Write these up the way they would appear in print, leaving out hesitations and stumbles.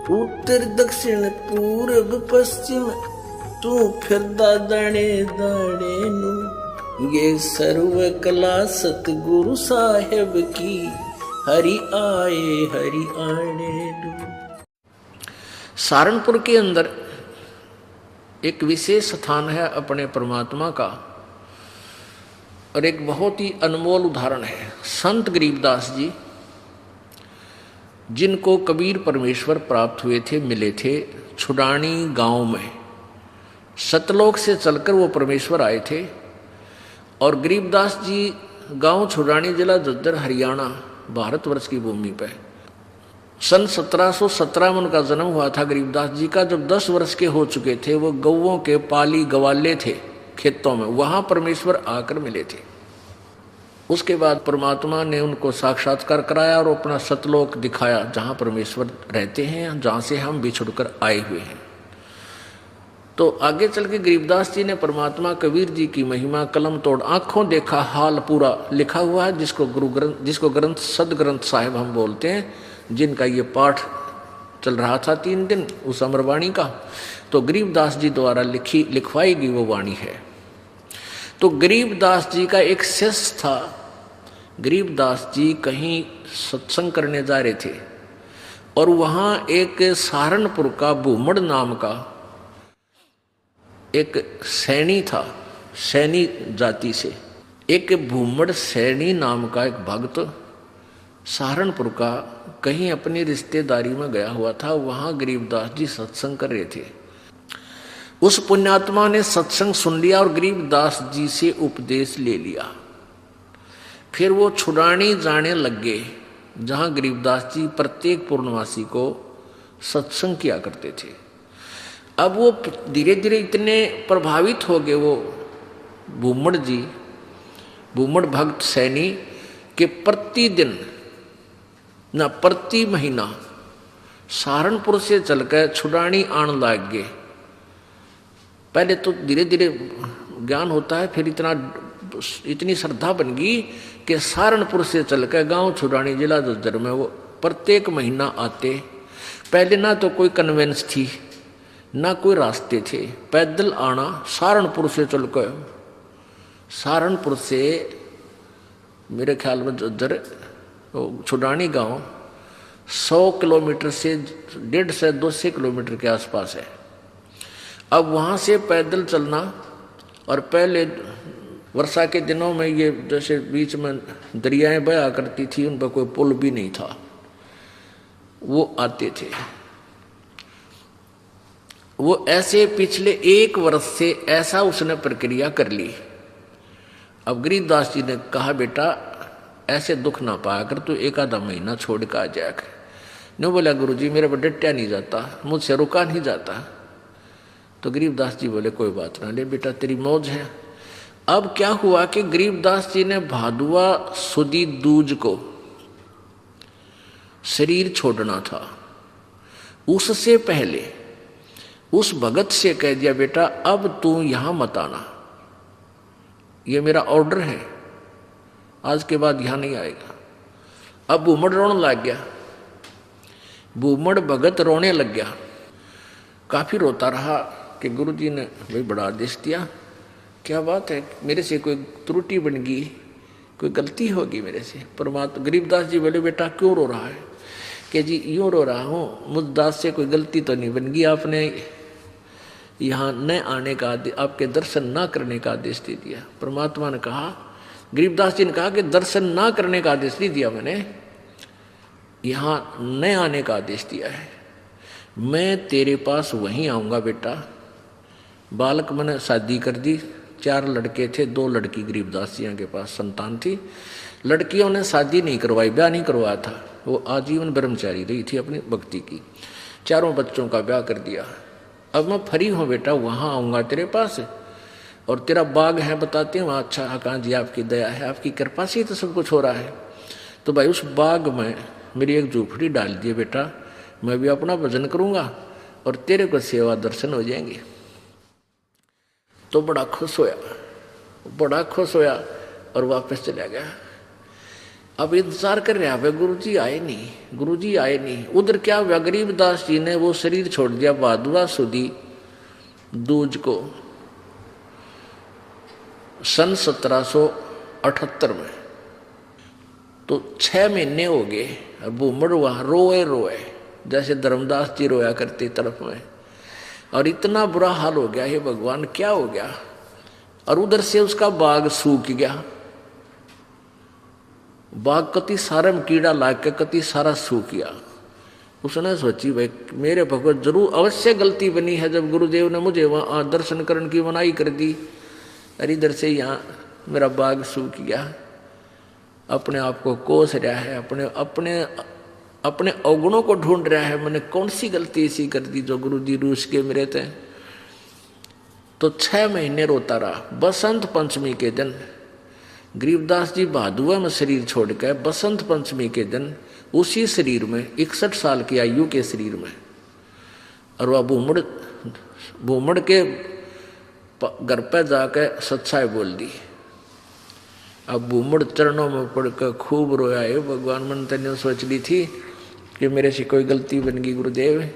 उत्तर दक्षिण पूरब पश्चिम तू फिरदा दाणे दाणे नु ये सर्व कला सतगुरु साहेब की हरि आने नु। सहारनपुर के अंदर एक विशेष स्थान है अपने परमात्मा का और एक बहुत ही अनमोल उदाहरण है संत गरीबदास जी, जिनको कबीर परमेश्वर प्राप्त हुए थे, मिले थे छुडानी गांव में। सतलोक से चलकर वो परमेश्वर आए थे और गरीबदास जी गांव छुडानी, जिला झज्जर, हरियाणा, भारतवर्ष की भूमि पर सन 1717 में उनका जन्म हुआ था। गरीबदास जी का जब 10 वर्ष के हो चुके थे, वो गौओं के पाली गवाले थे खेतों में, वहां परमेश्वर आकर मिले थे। उसके बाद परमात्मा ने उनको साक्षात्कार कराया और अपना सतलोक दिखाया, जहां परमेश्वर रहते हैं, जहां से हम बिछुड़कर आए हुए हैं। तो आगे चल के गरीबदास जी ने परमात्मा कबीर जी की महिमा कलम तोड़ आंखों देखा हाल पूरा लिखा हुआ है, जिसको ग्रंथ सदग्रंथ साहिब हम बोलते हैं, जिनका ये पाठ चल रहा था 3 दिन उस अमरवाणी का। तो गरीबदास जी द्वारा लिखवाई गई वो वाणी है। तो गरीबदास जी का एक शिष्य था। गरीबदास जी कहीं सत्संग करने जा रहे थे और वहां एक सहारनपुर का भूमड़ नाम का एक सैनी था, सैनी जाति से एक भूमड़ सैनी नाम का एक भक्त सहारनपुर का कहीं अपनी रिश्तेदारी में गया हुआ था। वहां गरीबदास जी सत्संग कर रहे थे। उस पुण्यात्मा ने सत्संग सुन लिया और गरीबदास जी से उपदेश ले लिया। फिर वो छुडानी जाने लग गए, जहां गरीबदास जी प्रत्येक पूर्णवासी को सत्संग किया करते थे। अब वो धीरे धीरे इतने प्रभावित हो गए वो भूमड़ जी, भूमड़ भक्त सैनी, के प्रतिदिन ना प्रति महीना सहारनपुर से चलकर छुडानी आने लग गए। पहले तो धीरे धीरे ज्ञान होता है, फिर इतनी श्रद्धा बन गई कि सहारनपुर से चलकर गांव छुडानी, जिला झज्जर में वो प्रत्येक महीना आते। पहले ना तो कोई कन्वेंस थी, ना कोई रास्ते थे, पैदल आना सहारनपुर से चलकर। सहारनपुर से मेरे ख्याल में झज्जर छुडानी गांव 100 किलोमीटर से 150 से 200 किलोमीटर के आसपास है। अब वहाँ से पैदल चलना, और पहले वर्षा के दिनों में ये जैसे बीच में दरियाएं बहा करती थी, उन पर कोई पुल भी नहीं था, वो आते थे। वो ऐसे पिछले 1 वर्ष से ऐसा उसने प्रक्रिया कर ली। अब गरीबदास जी ने कहा, बेटा ऐसे दुख ना पाया कर, तू 1 आधा महीना छोड़ कर आ जाया कर। ने बोला, गुरुजी मेरे पर डटया नहीं जाता, मुझसे रुका नहीं जाता। तो गरीबदास जी बोले, कोई बात ना, ले बेटा तेरी मौज है। अब क्या हुआ कि गरीबदास जी ने भादुआ सुदी दूज को शरीर छोड़ना था। उससे पहले उस भगत से कह दिया, बेटा अब तू यहां मत आना, ये मेरा ऑर्डर है, आज के बाद यहां नहीं आएगा। अब भूमड़ रोने लग गया, भूमड़ भगत रोने लग गया। काफी रोता रहा कि गुरुजी ने भाई बड़ा आदेश दिया, क्या बात है, मेरे से कोई त्रुटि बन गई, कोई गलती होगी मेरे से। परमात्मा गरीबदास जी बोले, बेटा क्यों रो रहा है? कि जी यूँ रो रहा हूँ, मुझ दास से कोई गलती तो नहीं बन गई, आपने यहाँ न आने का, आपके दर्शन ना करने का आदेश दे दिया। परमात्मा ने कहा, गरीबदास जी ने कहा कि दर्शन ना करने का आदेश नहीं दिया मैंने, यहाँ न आने का आदेश दिया है। मैं तेरे पास वहीं आऊँगा बेटा। बालक मैंने शादी कर दी, 4 लड़के थे, 2 लड़की गरीबदास जी के पास संतान थी। लड़कियों ने शादी नहीं करवाई, ब्याह नहीं करवाया था, वो आजीवन ब्रह्मचारी रही थी अपनी भक्ति की। 4 बच्चों का ब्याह कर दिया। अब मैं फ्री हूँ बेटा, वहाँ आऊँगा तेरे पास, और तेरा बाग है बताते हैं वहाँ। अच्छा हाँ जी, आपकी दया है, आपकी कृपा से ही तो सब कुछ हो रहा है। तो भाई उस बाग में मेरी एक झोपड़ी डाल दिए बेटा, मैं भी अपना भजन करूँगा और तेरे को सेवा दर्शन हो जाएंगे। तो बड़ा खुश होया, बड़ा खुश होया और वापस चला गया। अब इंतजार कर रहा है, गुरुजी आए नहीं, गुरुजी आए नहीं। उधर क्या हुआ, गरीबदास जी ने वो शरीर छोड़ दिया भादुआ सुदी दूज को सन 1778 में। तो 6 महीने हो गए, भूमड़ वहां रोए रोए जैसे धर्मदास जी रोया करते तरफ में, और इतना बुरा हाल हो गया, हे भगवान क्या हो गया। और उधर से उसका बाग सूख गया, बाग कति सारे में कीड़ा लाग के कति सारा सूख गया। उसने सोची भाई मेरे भगवत जरूर अवश्य गलती बनी है जब गुरुदेव ने मुझे वहां दर्शन करने की मनाही कर दी। अरे इधर से यहाँ मेरा बाग सूख गया, अपने आप को कोस रहा है, अपने अपने अपने अवगुणों को ढूंढ रहा है, मैंने कौन सी गलती ऐसी कर दी जो गुरुजी रूस के मेरे थे। तो 6 महीने रोता रहा। बसंत पंचमी के दिन गरीबदास जी भादुआ में शरीर छोड़कर बसंत पंचमी के दिन उसी शरीर में 61 साल की आयु के शरीर में, और वह भूमड़ के घर पर जाकर सच्चाई बोल दी। अब भूमड़ चरणों में पड़कर खूब रोया, है भगवान मन तने सोच ली थी कि मेरे से कोई गलती बन गई गुरुदेव,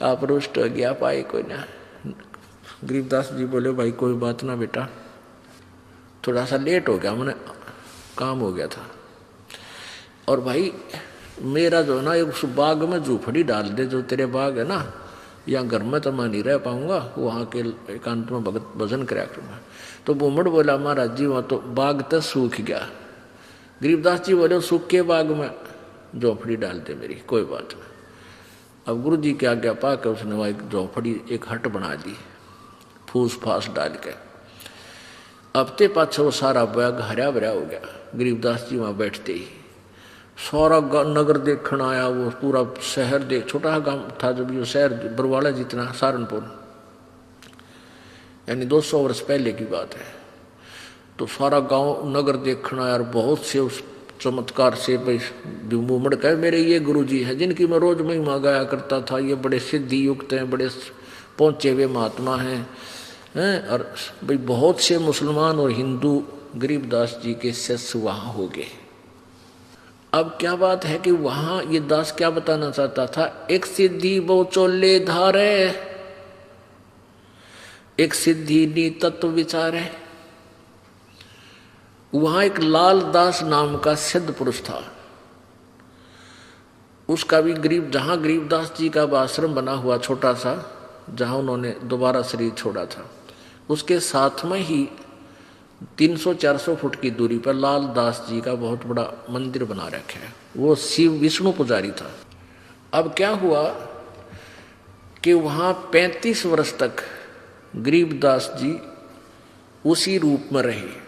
आप रुष्ट हो गया पाए कोई ना। गरीबदास जी बोले भाई कोई बात ना बेटा, थोड़ा सा लेट हो गया, मैंने काम हो गया था। और भाई मेरा जो ना एक उस बाग में झूपड़ी डाल दे, जो तेरे बाग है ना, यहाँ घर में तो मैं नहीं रह पाऊंगा, वहाँ के एकांत में भगत भजन कराया करूँगा। तो भूमड़ बोला महाराज जी वहाँ तो बाग तो सूख गया। गरीबदास जी बोले सूख के बाग में झोपड़ी डाल दे मेरी, कोई बात नहीं। अब गुरु जी के आज्ञा पा के उसने वहाँ एक झोपड़ी एक हट बना दी फूस फास डाल के। हफ्ते पाछे वो सारा बाग हरा भरा हो गया। गरीबदास जी वहाँ बैठते ही सारा नगर देखण आया, वो पूरा शहर देख, छोटा गांव था जब ये शहर बरवाड़ा जितना, सहारनपुर, यानी 200 वर्ष पहले की बात है। तो सारा गांव नगर देखण आया, और बहुत से उस चमत्कार से भाई भूमड़ कहे मेरे ये गुरुजी हैं जिनकी मैं रोज महिमा गाया करता था, ये बड़े सिद्धि युक्त हैं, बड़े पहुंचे हुए महात्मा हैं। और भाई बहुत से मुसलमान और हिंदू गरीबदास जी के शिष्य वहाँ हो गए। अब क्या बात है कि वहाँ ये दास क्या बताना चाहता था, एक सिद्धि वो चोले धारे, एक सिद्धि नी तत्व विचारे। वहाँ एक लाल दास नाम का सिद्ध पुरुष था, उसका भी जहाँ गरीबदास जी का आश्रम बना हुआ छोटा सा, जहाँ उन्होंने दोबारा शरीर छोड़ा था, उसके साथ में ही 300-400 फुट की दूरी पर लाल दास जी का बहुत बड़ा मंदिर बना रखा है। वो शिव विष्णु पुजारी था। अब क्या हुआ कि वहाँ 35 वर्ष तक गरीबदास जी उसी रूप में रहे।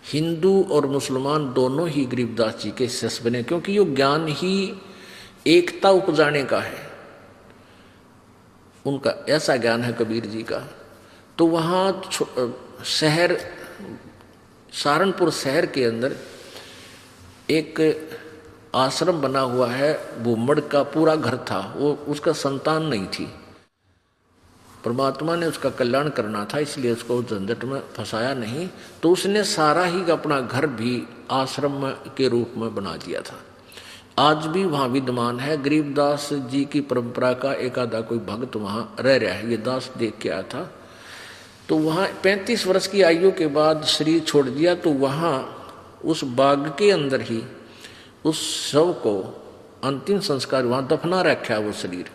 हिंदू और मुसलमान दोनों ही गरीबदास जी के शिष्य बने, क्योंकि ये ज्ञान ही एकता उपजाने का है, उनका ऐसा ज्ञान है कबीर जी का। तो वहाँ शहर सहारनपुर शहर के अंदर एक आश्रम बना हुआ है, भूमड़ का पूरा घर था, वो उसका संतान नहीं थी। परमात्मा ने उसका कल्याण करना था, इसलिए उसको झंझट में फंसाया नहीं, तो उसने सारा ही अपना घर भी आश्रम के रूप में बना दिया था। आज भी वहाँ विद्यमान है। गरीबदास जी की परंपरा का एक आधा कोई भक्त वहाँ रह रहा है, ये दास देख के आया था। तो वहाँ 35 वर्ष की आयु के बाद शरीर छोड़ दिया, तो वहाँ उस बाग के अंदर ही उस शव को अंतिम संस्कार वहाँ दफना रखा है वो शरीर।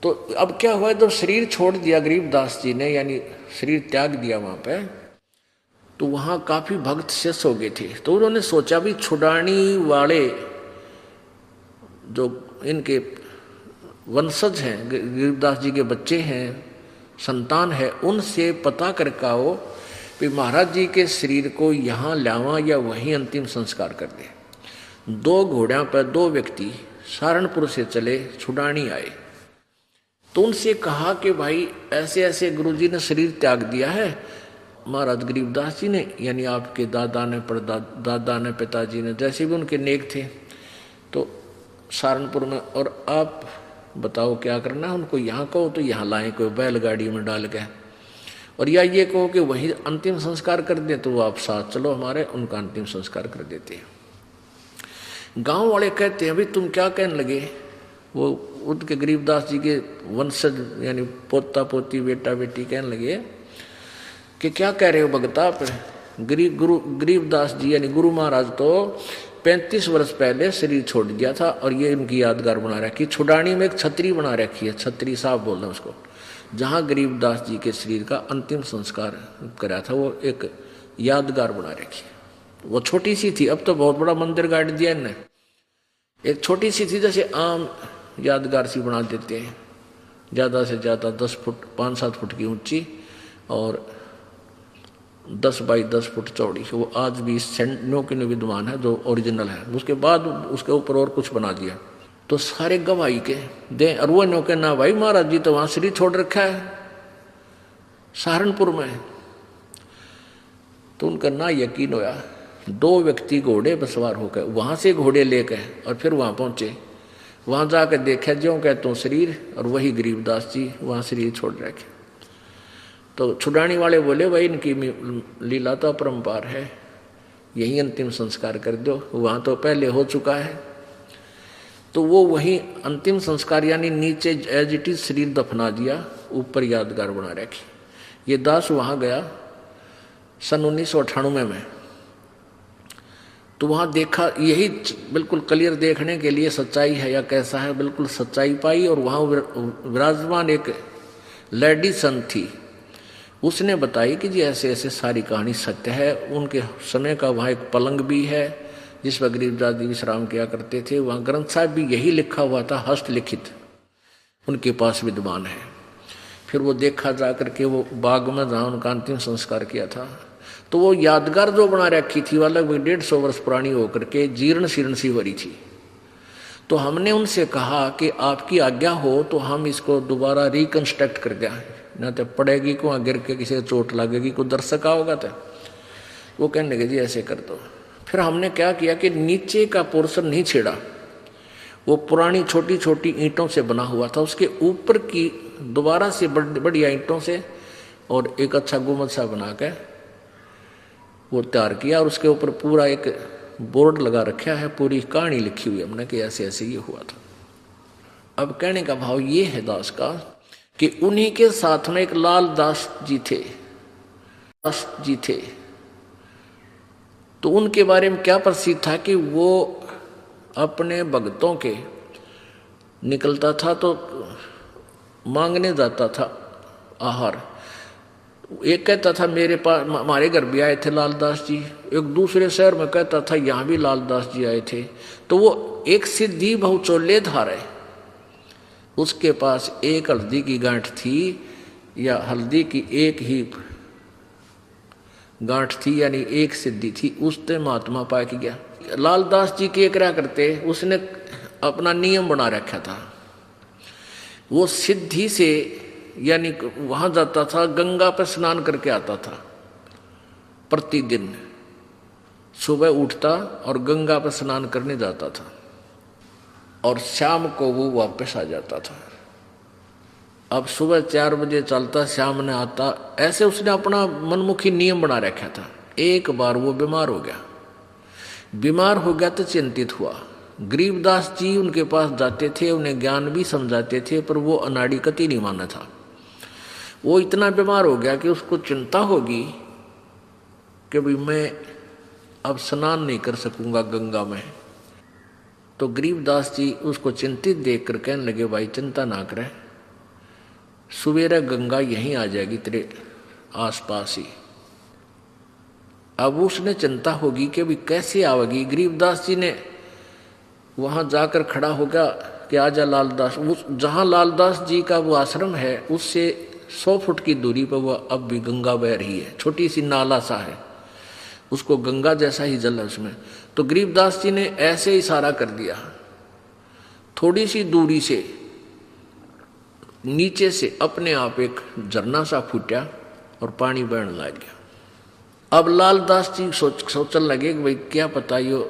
तो अब क्या हुआ, जब शरीर छोड़ दिया गरीबदास जी ने, यानी शरीर त्याग दिया वहाँ पे, तो वहाँ काफी भक्त शिष्य हो गए थे। तो उन्होंने सोचा भी छुड़ानी वाले जो इनके वंशज हैं, गरीबदास जी के बच्चे हैं, संतान है, उनसे पता करके आओ कि महाराज जी के शरीर को यहाँ लावा या वहीं अंतिम संस्कार कर दे। 2 घोड़ों पर 2 व्यक्ति सहारनपुर से चले, छुड़ानी आए। तो उनसे कहा कि भाई ऐसे ऐसे गुरुजी ने शरीर त्याग दिया है, महाराज गरीबदास जी ने, यानी आपके दादा ने, दादा ने, पिताजी ने, जैसे भी उनके नेक थे, तो सहारनपुर में, और आप बताओ क्या करना है उनको, यहाँ कहो तो यहाँ लाएं कोई बैलगाड़ी में डाल के। और या ये कहो कि वही अंतिम संस्कार कर दे तो वो आप साथ चलो हमारे, उनका अंतिम संस्कार कर देते हैं। गांव वाले कहते हैं भाई तुम क्या कहने लगे, वो उनके गरीबदास जी के वंशज यानी पोता पोती बेटा बेटी कहने लगे कि क्या कह रहे हो भगता आप। गरीबदास जी यानी गुरु महाराज तो 35 वर्ष पहले शरीर छोड़ दिया था और ये इनकी यादगार बना रखी। छुडानी में एक छतरी बना रखी है, छतरी साहब बोल रहे हैं उसको, जहाँ गरीबदास जी के शरीर का अंतिम संस्कार करा था, वो एक यादगार बना रखी है। वो छोटी सी थी, अब तो बहुत बड़ा मंदिर गाड़ दिया इनने। एक छोटी सी थी, जैसे आम यादगार सी बना देते हैं, ज़्यादा से ज़्यादा 10 फुट 5-7 फुट की ऊंची और 10 बाई 10 फुट चौड़ी। वो आज भी सेंटनों के विद्वान है जो ओरिजिनल है। उसके बाद उसके ऊपर और कुछ बना दिया तो सारे गवाही के दे अरुणों के ना भाई महाराज जी तो वहां शरीर छोड़ रखा है सहारनपुर में। तो उनका ना यकीन होया, 2 व्यक्ति घोड़े पर सवार होकर वहां से घोड़े लेकर और फिर वहां पहुंचे। वहां जाकर देखा ज्यों कहते शरीर, और वही गरीबदास जी वहां शरीर छोड़ रखे। तो छुड़ानी वाले बोले भाई इनकी लीला तो अपरंपार है, यही अंतिम संस्कार कर दो, वहां तो पहले हो चुका है। तो वो वही अंतिम संस्कार यानी नीचे एज इट इज शरीर दफना दिया, ऊपर यादगार बना रखी। ये दास वहां गया सन 1998 में, तो वहां देखा यही बिल्कुल क्लियर देखने के लिए सच्चाई है या कैसा है, बिल्कुल सच्चाई पाई। और वहां विराजमान एक लेडी संत थी, उसने बताई कि जी ऐसे ऐसे सारी कहानी सत्य है। उनके समय का वहाँ एक पलंग भी है जिस पर गरीबदास जी विश्राम किया करते थे। वहाँ ग्रंथ साहब भी यही लिखा हुआ था, हस्तलिखित उनके पास विद्वान है। फिर वो देखा जा करके वो बाग में जहाँ उनका अंतिम संस्कार किया था, तो वो यादगार जो बना रखी थी वो लगभग 150 वर्ष पुरानी होकर के जीर्ण शीर्ण सी भरी थी। तो हमने उनसे कहा कि आपकी आज्ञा हो तो हम इसको दोबारा रिकंस्ट्रक्ट कर दें, न तो पड़ेगी को गिर के किसी चोट लगेगी, को दर्शक होगा। तो वो कहने लगे जी ऐसे कर दो। फिर हमने क्या किया कि नीचे का पोर्शन नहीं छेड़ा, वो पुरानी छोटी छोटी ईंटों से बना हुआ था, उसके ऊपर की दोबारा से बढ़िया ईंटों से और एक अच्छा गुम्बद सा बना के वो तैयार किया। और उसके ऊपर पूरा एक बोर्ड लगा रखा है, पूरी कहानी लिखी हुई हमने कि ऐसे ऐसे ये हुआ था। अब कहने का भाव ये है दास का कि उन्हीं के साथ में एक लाल दास जी थे। तो उनके बारे में क्या प्रसिद्ध था कि वो अपने भक्तों के निकलता था तो मांगने जाता था आहार। एक कहता था मेरे पास हमारे घर भी आए थे लालदास जी, एक दूसरे शहर में कहता था यहाँ भी लालदास जी आए थे। तो वो एक सिद्धि बहुचोलेधार है, उसके पास एक हल्दी की गांठ थी या हल्दी की एक ही गांठ थी, यानी एक सिद्धि थी, उसने महात्मा पा के गया। लालदास जी के क्या करते, उसने अपना नियम बना रखा था। वो सिद्धि से यानी वहां जाता था, गंगा पर स्नान करके आता था प्रतिदिन। सुबह उठता और गंगा पर स्नान करने जाता था और शाम को वो वापस आ जाता था। अब सुबह 4 बजे चलता, शाम ने आता, ऐसे उसने अपना मनमुखी नियम बना रखा था। एक बार वो बीमार हो गया तो चिंतित हुआ। गरीबदास जी उनके पास जाते थे, उन्हें ज्ञान भी समझाते थे, पर वो अनाड़ी कति नहीं माना था। वो इतना बीमार हो गया कि उसको चिंता होगी कि भाई मैं अब स्नान नहीं कर सकूंगा गंगा में। तो गरीबदास जी उसको चिंतित देखकर कहने लगे भाई चिंता ना करे, सवेरे गंगा यहीं आ जाएगी तेरे आसपास ही। अब उसने चिंता होगी कि भाई कैसे आवेगी। गरीबदास जी ने वहां जाकर खड़ा हो गया कि आजा लालदास। जहां लालदास जी का वो आश्रम है उससे 100 फुट की दूरी पर वो अब भी गंगा बह रही है, छोटी सी नाला सा है, उसको गंगा जैसा ही जल है उसमें। तो गरीबदास जी ने ऐसे इशारा कर दिया, थोड़ी सी दूरी से नीचे से अपने आप एक झरना सा फूटा और पानी बहने लग गया। अब लालदास जी सोचने लगे कि भाई क्या पता ये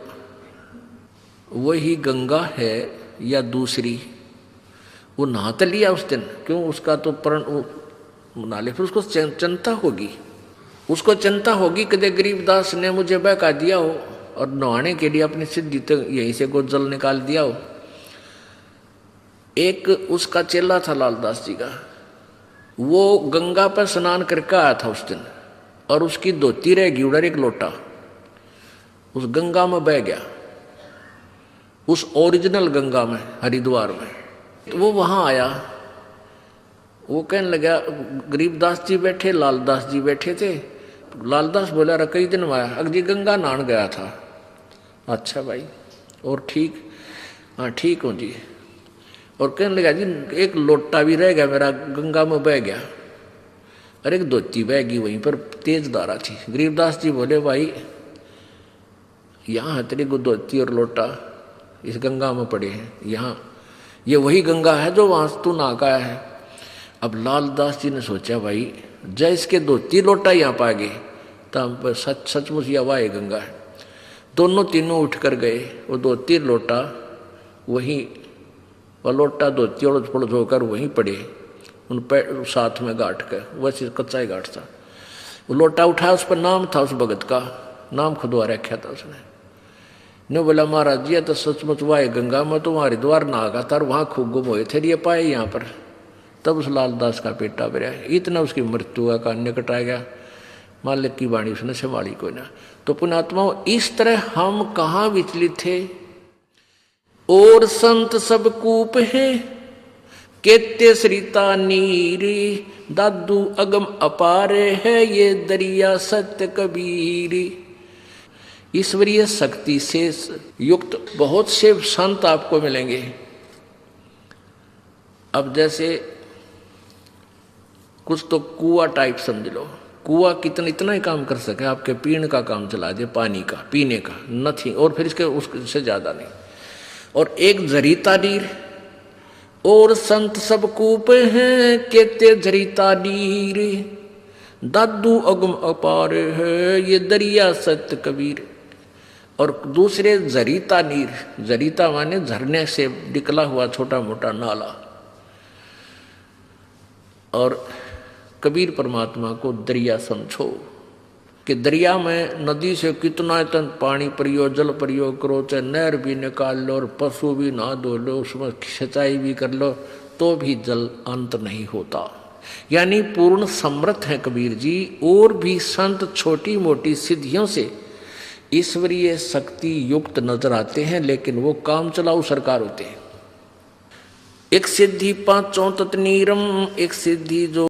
वही गंगा है या दूसरी। वो नहा तो लिया उस दिन, क्यों उसका तो बना ले, फिर उसको चिंता होगी, उसको चिंता होगी कि गरीबदास ने मुझे बहका दिया हो और नहाने के लिए अपनी सिद्धि तो यहीं से कुछ जल निकाल दिया हो। एक उसका चेला था लालदास जी का, वो गंगा पर स्नान करके आया था उस दिन, और उसकी धोती रह गई उधर, एक लोटा उस गंगा में बह गया, उस ओरिजिनल गंगा में, हरिद्वार में। तो वो वहां आया, वो कहने लगा, गरीबदास जी बैठे, लालदास जी बैठे थे। लालदास बोला, रहा कई दिन में आया, अगली गंगा नहान गया था। अच्छा भाई, और ठीक? हाँ ठीक हूँ जी। और कहने लगा, जी एक लोटा भी रह गया मेरा, गंगा में बह गया, और एक धोती बह गई वहीं पर, तेज धारा थी। गरीबदास जी बोले, भाई यहाँ तेरी धोती और लोटा इस गंगा में पड़े हैं, यहाँ ये वही गंगा है जो वहां तू नहा का है। अब लालदास जी ने सोचा, भाई जय इसके धोती लोटा यहाँ पा गए तब सचमुच यह वाह गंगा है। दोनों तीनों उठ कर गए, वो धोती लोटा वहीं, वह लोटा धोती और पड़ोस होकर वहीं पड़े, उन पैर साथ में गांठ कर, वैसे कच्चा ही गांठ था। वो लोटा उठाया, उस पर नाम था उस भगत का, नाम खुदवा रखा था उसने। ने बोला, महाराज जी तो सचमुच वाह गंगा में तो वहाँ हरिद्वार नहा था और वहाँ खूब गुम हुए थे, ये पाए यहाँ पर। तब उस लालदास का पेटा भरा, इतना उसकी मृत्यु का निकट आ गया। मालिक की वाणी उसने संभाली कोई ना। तो पुण्यात्माओं, इस तरह हम कहाँ विचलित थे। और संत सब कूप है, केते सरिता नीरी, दादू अगम अपारे है, ये दरिया सत्य कबीरी। ईश्वरीय शक्ति से युक्त बहुत से संत आपको मिलेंगे। अब जैसे कुछ तो कुआ टाइप समझ लो, कुआ कितना इतना ही काम कर सके, आपके पीने का काम चला दे, पानी का, पीने का नथिंग, और फिर इसके उससे ज्यादा नहीं। और एक जरीता नीर, और संत सब कूप हैं, केते जरीता नीर, दादू अगम अपार है, ये दरिया सत्य कबीर। और दूसरे जरीता नीर, जरीता माने झरने से निकला हुआ छोटा मोटा नाला। और कबीर परमात्मा को दरिया समझो कि दरिया में नदी से कितना इतना पानी प्रयोग, जल प्रयोग करो, चाहे नहर भी निकाल लो और पशु भी नहा धो लो, उसमें सिंचाई भी कर लो, तो भी जल अंत नहीं होता। यानी पूर्ण समर्थ है कबीर जी। और भी संत छोटी मोटी सिद्धियों से ईश्वरीय शक्ति युक्त नजर आते हैं, लेकिन वो काम चलाऊ सरकार होते हैं। एक सिद्धि पांचों तत्नीरम, एक सिद्धि जो